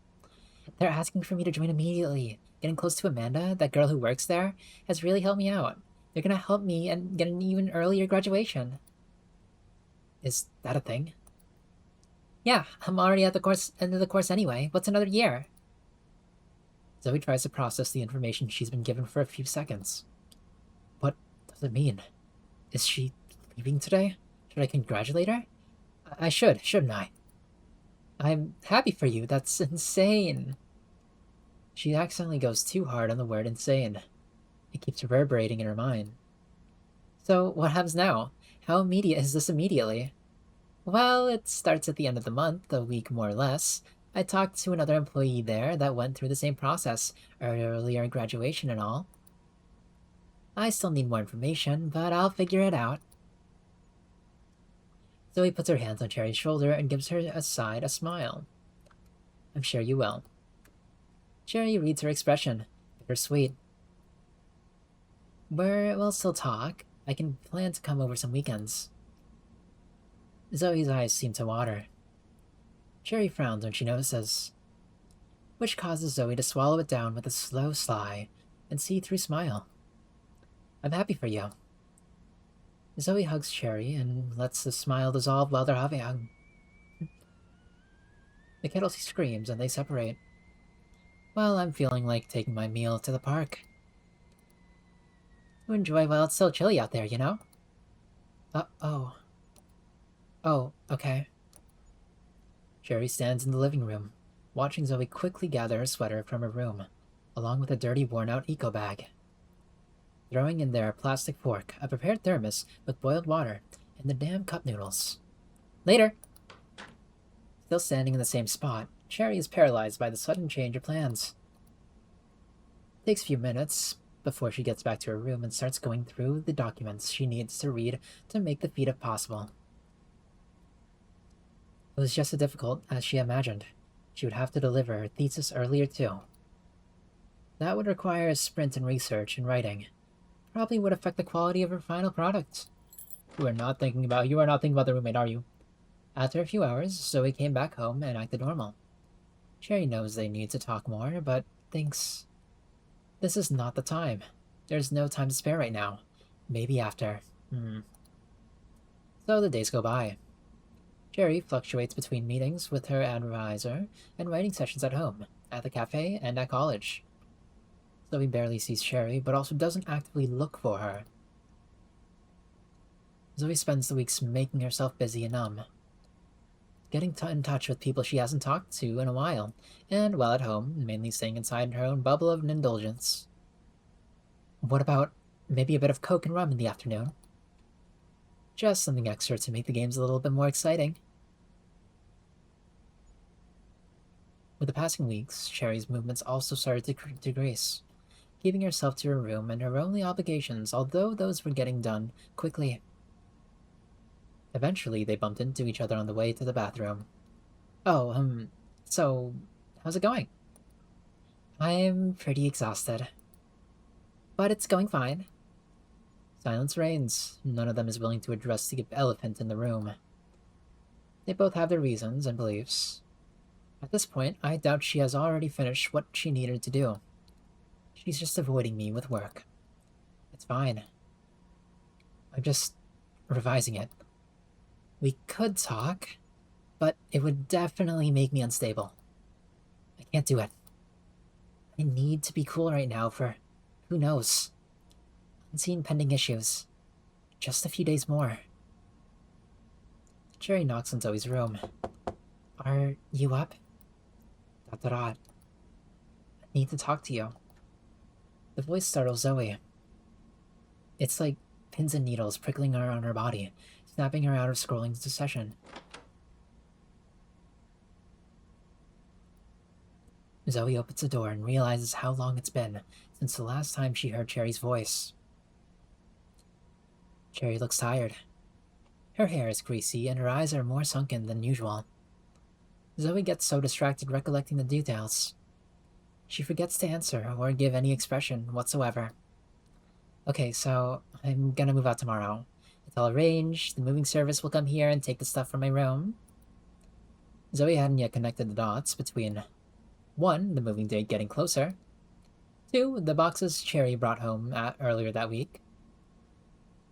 They're asking for me to join immediately. Getting close to Amanda, that girl who works there, has really helped me out. They're gonna help me and get an even earlier graduation. Is that a thing? Yeah, I'm already at the end of the course anyway. What's another year? Zoe tries to process the information she's been given for a few seconds. What does it mean? Is she leaving today? Should I congratulate her? I should, shouldn't I? I'm happy for you. That's insane. She accidentally goes too hard on the word insane. It keeps reverberating in her mind. So, what happens now? How immediate is this immediately? Well, it starts at the end of the month, a week more or less. I talked to another employee there that went through the same process, earlier graduation and all. I still need more information, but I'll figure it out. Zoe puts her hands on Cherry's shoulder and gives her a smile. I'm sure you will. Cherry reads her expression, bittersweet. We'll still talk. I can plan to come over some weekends. Zoe's eyes seem to water. Cherry frowns when she notices, which causes Zoe to swallow it down with a slow sigh and see-through smile. I'm happy for you. Zoe hugs Cherry and lets the smile dissolve while they're having a hug. The kettle screams and they separate. Well, I'm feeling like taking my meal to the park. To enjoy while it's still chilly out there, you know? Oh. Oh, okay. Cherry stands in the living room, watching Zoe quickly gather her sweater from her room, along with a dirty, worn-out eco bag. Throwing in there a plastic fork, a prepared thermos with boiled water, and the damn cup noodles. Later! Still standing in the same spot, Cherry is paralyzed by the sudden change of plans. It takes a few minutes before she gets back to her room and starts going through the documents she needs to read to make the feat if possible. It was just as difficult as she imagined. She would have to deliver her thesis earlier too. That would require a sprint in research and writing. Probably would affect the quality of her final product. You are not thinking about the roommate, are you? After a few hours, Zoe came back home and acted normal. Cherry knows they need to talk more, but thinks this is not the time. There's no time to spare right now. Maybe after. So the days go by. Cherry fluctuates between meetings with her advisor and writing sessions at home, at the cafe, and at college. Zoe barely sees Cherry, but also doesn't actively look for her. Zoe spends the weeks making herself busy and numb, getting in touch with people she hasn't talked to in a while, and while at home, mainly staying inside her own bubble of indulgence. What about maybe a bit of Coke and rum in the afternoon? Just something extra to make the games a little bit more exciting. With the passing weeks, Cherry's movements also started to decrease, keeping herself to her room and her only obligations, although those were getting done quickly. Eventually, they bumped into each other on the way to the bathroom. Oh, so, how's it going? I'm pretty exhausted. But it's going fine. Silence reigns. None of them is willing to address the elephant in the room. They both have their reasons and beliefs. At this point, I doubt she has already finished what she needed to do. She's just avoiding me with work. It's fine. I'm just revising it. We could talk, but it would definitely make me unstable. I can't do it. I need to be cool right now for, who knows, unseen pending issues. Just a few days more. Cherry knocks on Zoe's room. Are you up? ... I need to talk to you. The voice startles Zoe. It's like pins and needles prickling her on her body, snapping her out of scrolling into session. Zoe opens the door and realizes how long it's been since the last time she heard Cherry's voice. Cherry looks tired. Her hair is greasy and her eyes are more sunken than usual. Zoe gets so distracted recollecting the details. She forgets to answer or give any expression whatsoever. Okay, so I'm gonna move out tomorrow. It's all arranged, the moving service will come here and take the stuff from my room. Zoe hadn't yet connected the dots between 1. The moving date getting closer, 2. The boxes Cherry brought home earlier that week.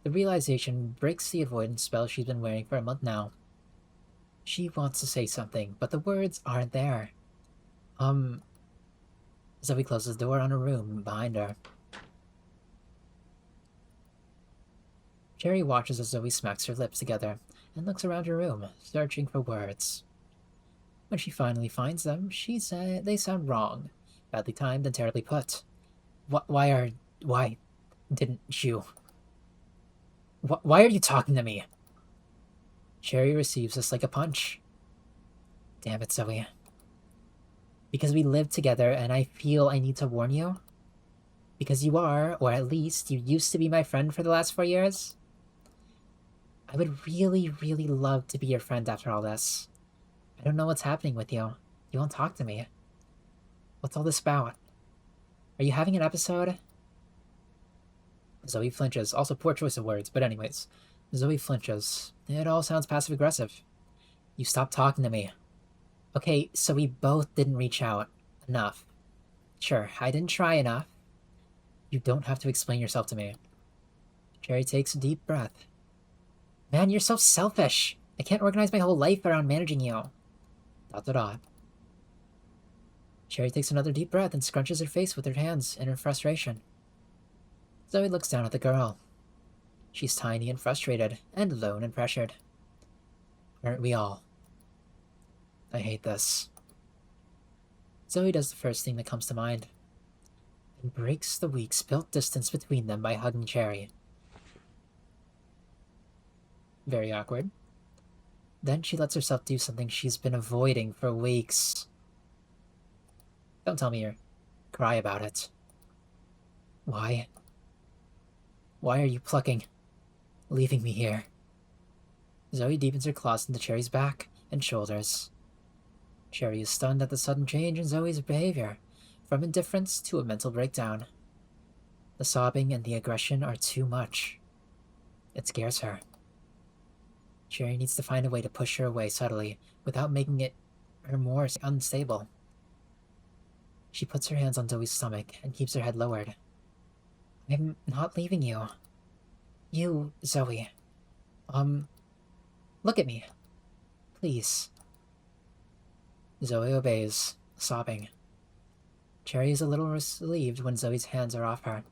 The realization breaks the avoidance spell she's been wearing for a month now. She wants to say something, but the words aren't there. Zoe closes the door on her room behind her. Cherry watches as Zoe smacks her lips together and looks around her room, searching for words. When she finally finds them, they sound wrong, badly timed and terribly put. Why didn't you... Why are you talking to me? Cherry receives this like a punch. Damn it, Zoe. Because we live together and I feel I need to warn you? Because you are, or at least you used to be my friend for the last 4 years? I would really, really love to be your friend after all this. I don't know what's happening with you. You won't talk to me. What's all this about? Are you having an episode? Zoe flinches. Also, poor choice of words, but anyways. Zoe flinches. It all sounds passive-aggressive. You stopped talking to me. Okay, so we both didn't reach out enough. Sure, I didn't try enough. You don't have to explain yourself to me. Cherry takes a deep breath. Man, you're so selfish. I can't organize my whole life around managing you. ... Cherry takes another deep breath and scrunches her face with her hands in her frustration. Zoe looks down at the girl. She's tiny and frustrated, and alone and pressured. Aren't we all? I hate this. Zoe does the first thing that comes to mind, and breaks the weeks built distance between them by hugging Cherry. Very awkward. Then she lets herself do something she's been avoiding for weeks. Don't tell me you're cry about it. Why? Why are you plucking? Leaving me here? Zoe deepens her claws into Cherry's back and shoulders. Cherry is stunned at the sudden change in Zoe's behavior, from indifference to a mental breakdown. The sobbing and the aggression are too much. It scares her. Cherry needs to find a way to push her away subtly, without making her more unstable. She puts her hands on Zoe's stomach and keeps her head lowered. I'm not leaving you. You, Zoe. Look at me. Please. Zoe obeys, sobbing. Cherry is a little relieved when Zoe's hands are off her.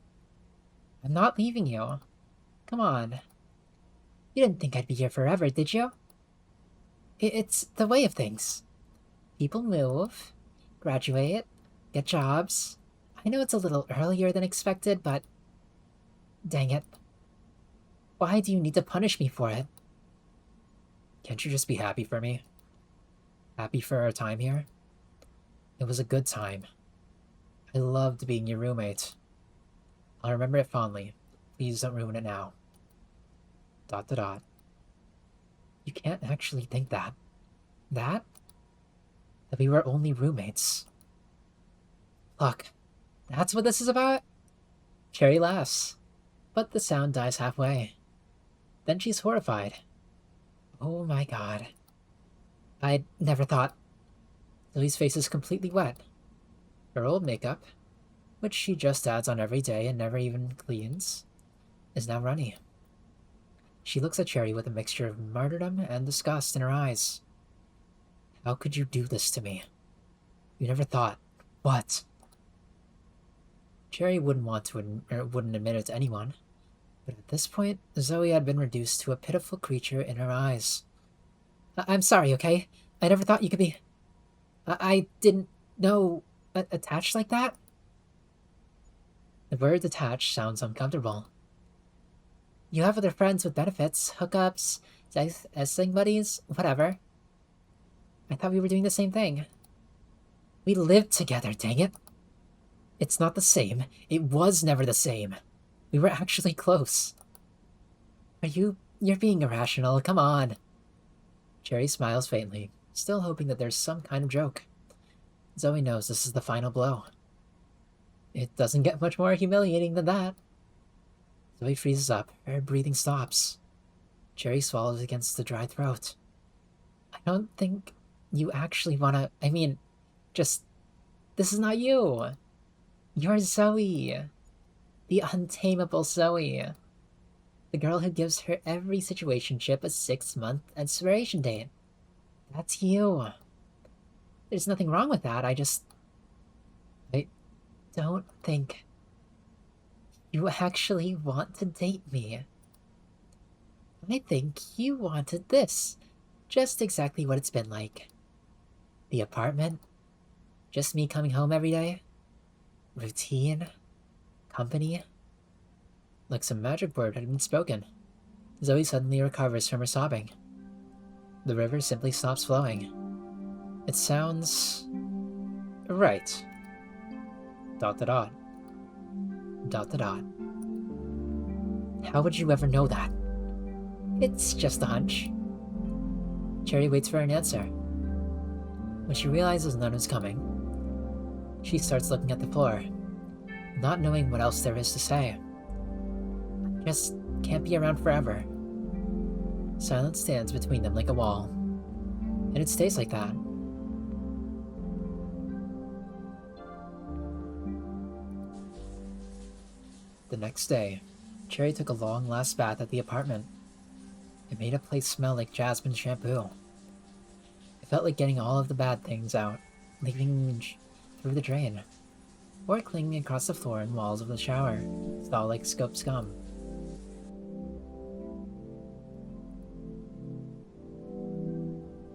I'm not leaving you. Come on. You didn't think I'd be here forever, did you? It's the way of things. People move, graduate, get jobs. I know it's a little earlier than expected, but... Dang it. Why do you need to punish me for it? Can't you just be happy for me? Happy for our time here? It was a good time. I loved being your roommate. I'll remember it fondly. Please don't ruin it now. ... You can't actually think that. That? That we were only roommates. Look, that's what this is about? Cherry laughs, but the sound dies halfway. Then she's horrified. Oh my god. I'd never thought. Zoe's face is completely wet. Her old makeup, which she just adds on every day and never even cleans, is now runny. She looks at Cherry with a mixture of martyrdom and disgust in her eyes. How could you do this to me? You never thought. What? Cherry wouldn't admit it to anyone, but at this point, Zoe had been reduced to a pitiful creature in her eyes. I'm sorry, okay? I never thought you could be... I didn't know... attached like that? The word attached sounds uncomfortable. You have other friends with benefits, hookups, sling buddies, whatever. I thought we were doing the same thing. We lived together, dang it. It's not the same. It was never the same. We were actually close. You're being irrational, come on. Cherry smiles faintly, still hoping that there's some kind of joke. Zoe knows this is the final blow. It doesn't get much more humiliating than that. Zoe freezes up, her breathing stops. Cherry swallows against the dry throat. I don't think you actually wanna... I mean, just... This is not you. You're Zoe. The untamable Zoe. The girl who gives her every situationship a 6-month expiration date. That's you. There's nothing wrong with that, I don't think you actually want to date me. I think you wanted this. Just exactly what it's been like. The apartment. Just me coming home every day. Routine. Company. Like some magic word had been spoken. Zoe suddenly recovers from her sobbing. The river simply stops flowing. It sounds... right. ... How would you ever know that? It's just a hunch. Cherry waits for an answer. When she realizes none is coming, she starts looking at the floor, not knowing what else there is to say. I just can't be around forever. Silence stands between them like a wall, and it stays like that. The next day, Cherry took a long last bath at the apartment. It made a place smell like jasmine shampoo. It felt like getting all of the bad things out, leaving through the drain, or clinging across the floor and walls of the shower, stall like scope scum.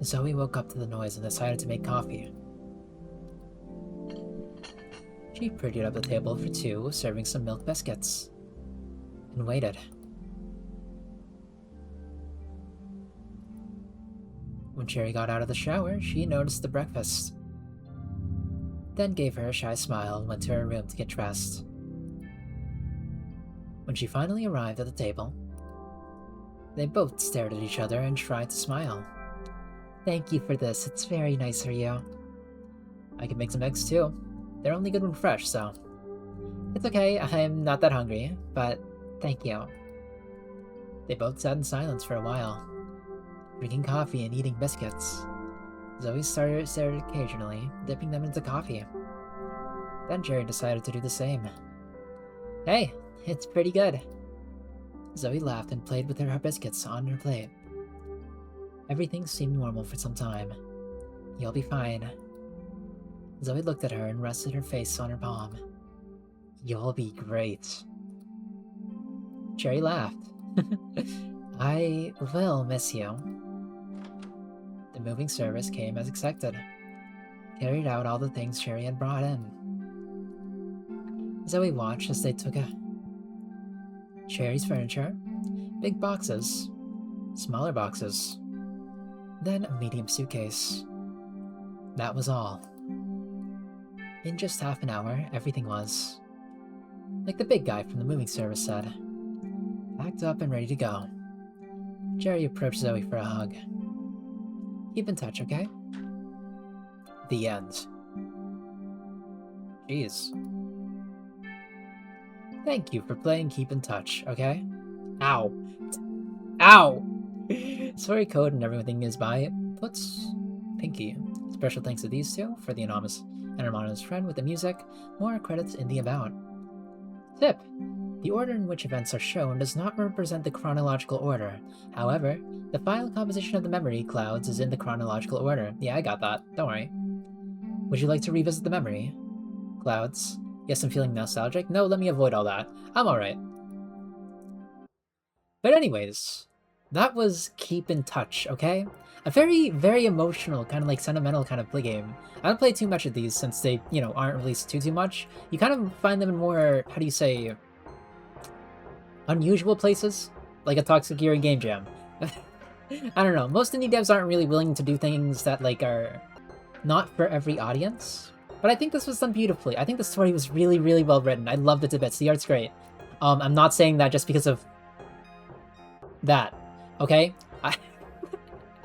Zoe woke up to the noise and decided to make coffee. She prettied up the table for two, serving some milk biscuits, and waited. When Cherry got out of the shower, she noticed the breakfast, then gave her a shy smile and went to her room to get dressed. When she finally arrived at the table, they both stared at each other and tried to smile. "Thank you for this, it's very nice of you." "I can make some eggs too. They're only good when fresh, so..." "It's okay, I'm not that hungry, but thank you." They both sat in silence for a while, drinking coffee and eating biscuits. Zoe stared occasionally, dipping them into coffee. Then Cherry decided to do the same. "Hey, it's pretty good." Zoe laughed and played with her biscuits on her plate. Everything seemed normal for some time. "You'll be fine." Zoe looked at her and rested her face on her palm. "You'll be great." Cherry laughed. "I will miss you." The moving service came as expected, carried out all the things Cherry had brought in. Zoe watched as they took Cherry's furniture, big boxes, smaller boxes, then a medium suitcase. That was all. In just half an hour, everything was, like the big guy from the moving service said, packed up and ready to go. Cherry approached Zoe for a hug. "Keep in touch, okay?" The end. Jeez. Thank you for playing Keep in Touch, okay? Ow. Ow! Sorry code and everything is by Puts Pinky. Special thanks to these two for the anonymous friend with the music. More credits in the about. Tip: the order in which events are shown does not represent the chronological order. However, the file composition of the memory clouds is in the chronological order. Yeah, I got that. Don't worry. Would you like to revisit the memory clouds? Yes, I'm feeling nostalgic. No, let me avoid all that. I'm alright. But anyways, that was Keep in Touch, okay? A very, very emotional, kind of like sentimental kind of play game. I don't play too much of these since they, aren't released too much. You kind of find them in more, how do you say, unusual places? Like a Toxic Yuri game jam. I don't know, most indie devs aren't really willing to do things that, like, are not for every audience. But I think this was done beautifully. I think the story was really, really well written. I loved it to bits. The art's great. I'm not saying that just because of that, okay?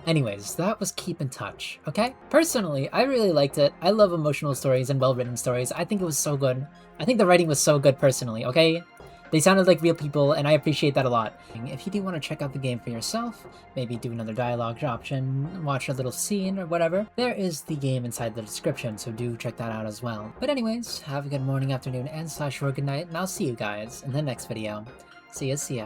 Anyways, that was Keep in Touch, okay? Personally, I really liked it. I love emotional stories and well-written stories. I think it was so good. I think the writing was so good personally, okay? They sounded like real people, and I appreciate that a lot. If you do want to check out the game for yourself, maybe do another dialogue option, watch a little scene, or whatever, there is the game inside the description, so do check that out as well. But anyways, have a good morning, afternoon, and/or good night, and I'll see you guys in the next video. See ya, see ya.